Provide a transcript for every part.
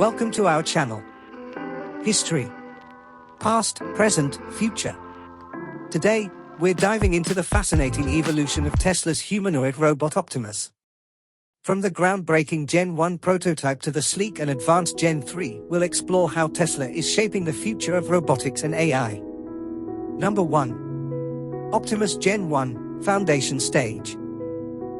Welcome to our channel. History. Past, present, future. Today, we're diving into the fascinating evolution of Tesla's humanoid robot Optimus. From the groundbreaking Gen 1 prototype to the sleek and advanced Gen 3, we'll explore how Tesla is shaping the future of robotics and AI. Number 1. Optimus Gen 1, Foundation Stage.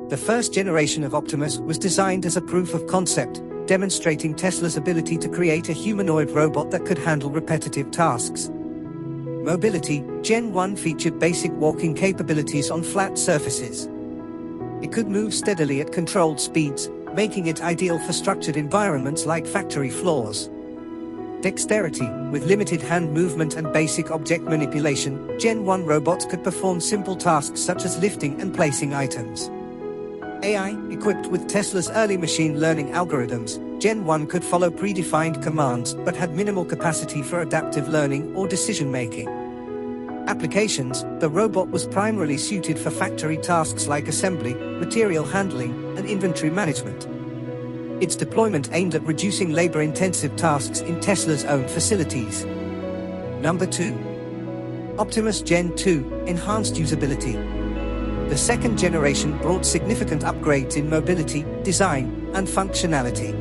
The first generation of Optimus was designed as a proof of concept, demonstrating Tesla's ability to create a humanoid robot that could handle repetitive tasks. Mobility, Gen 1 featured basic walking capabilities on flat surfaces. It could move steadily at controlled speeds, making it ideal for structured environments like factory floors. Dexterity, with limited hand movement and basic object manipulation, Gen 1 robots could perform simple tasks such as lifting and placing items. AI, equipped with Tesla's early machine learning algorithms, Gen 1 could follow predefined commands but had minimal capacity for adaptive learning or decision-making. Applications, the robot was primarily suited for factory tasks like assembly, material handling, and inventory management. Its deployment aimed at reducing labor-intensive tasks in Tesla's own facilities. Number 2. Optimus Gen 2, Enhanced Usability. The second generation brought significant upgrades in mobility, design, and functionality.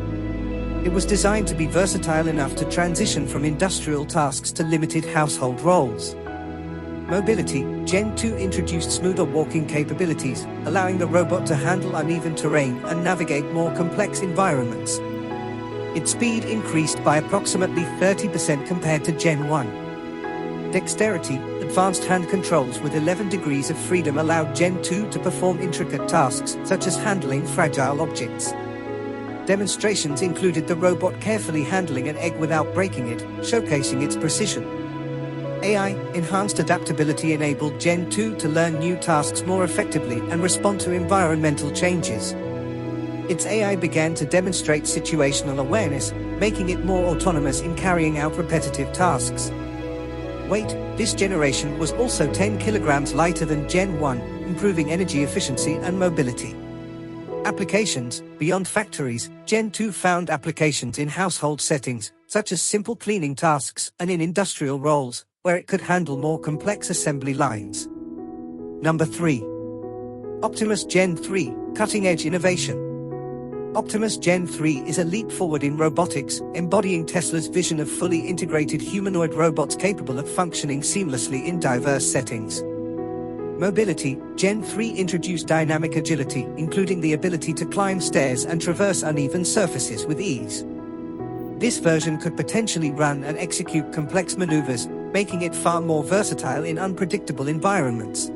It was designed to be versatile enough to transition from industrial tasks to limited household roles. Mobility, Gen 2 introduced smoother walking capabilities, allowing the robot to handle uneven terrain and navigate more complex environments. Its speed increased by approximately 30% compared to Gen 1. Dexterity, advanced hand controls with 11 degrees of freedom allowed Gen 2 to perform intricate tasks such as handling fragile objects. Demonstrations included the robot carefully handling an egg without breaking it, showcasing its precision. AI, enhanced adaptability enabled Gen 2 to learn new tasks more effectively and respond to environmental changes. Its AI began to demonstrate situational awareness, making it more autonomous in carrying out repetitive tasks. Weight, this generation was also 10 kilograms lighter than Gen 1, improving energy efficiency and mobility. Applications, beyond factories, Gen 2 found applications in household settings, such as simple cleaning tasks, and in industrial roles, where it could handle more complex assembly lines. Number 3. Optimus Gen 3, Cutting-Edge Innovation. Optimus Gen 3 is a leap forward in robotics, embodying Tesla's vision of fully integrated humanoid robots capable of functioning seamlessly in diverse settings. Mobility, Gen 3 introduced dynamic agility, including the ability to climb stairs and traverse uneven surfaces with ease. This version could potentially run and execute complex maneuvers, making it far more versatile in unpredictable environments.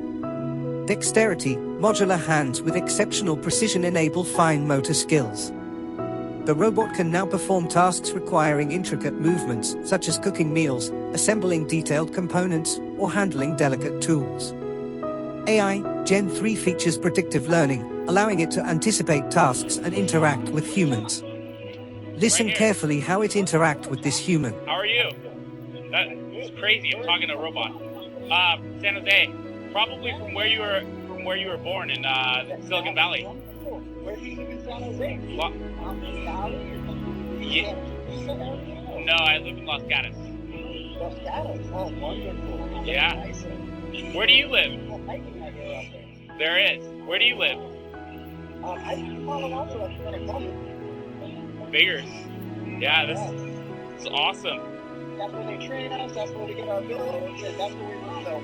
Dexterity, modular hands with exceptional precision enable fine motor skills. The robot can now perform tasks requiring intricate movements, such as cooking meals, assembling detailed components, or handling delicate tools. AI, Gen 3 features predictive learning, allowing it to anticipate tasks and interact with humans. Listen carefully how it interacts with this human. How are you? That is crazy. I'm talking to a robot. San Jose. Probably from where you were born in Silicon Valley. Where do you live in San Jose? Yeah. No, I live in Los Gatos. Los Gatos? Oh, wonderful. Yeah. Nice. Where do you live? Hiking out there out there. There is. Where do you live? I live in Palo Alto. That's where I come. Biggers. Yeah, this is awesome. That's where they train us. That's where we get our bills. And that's where we run them.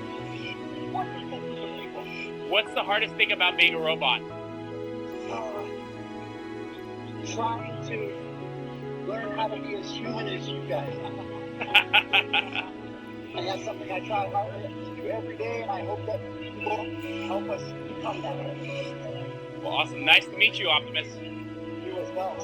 What's the hardest thing about being a robot? Trying to learn how to be as human as you guys. And that's something I try hard to do every day, and I hope that people help us become that way. Well, awesome. Nice to meet you, Optimus. You as well.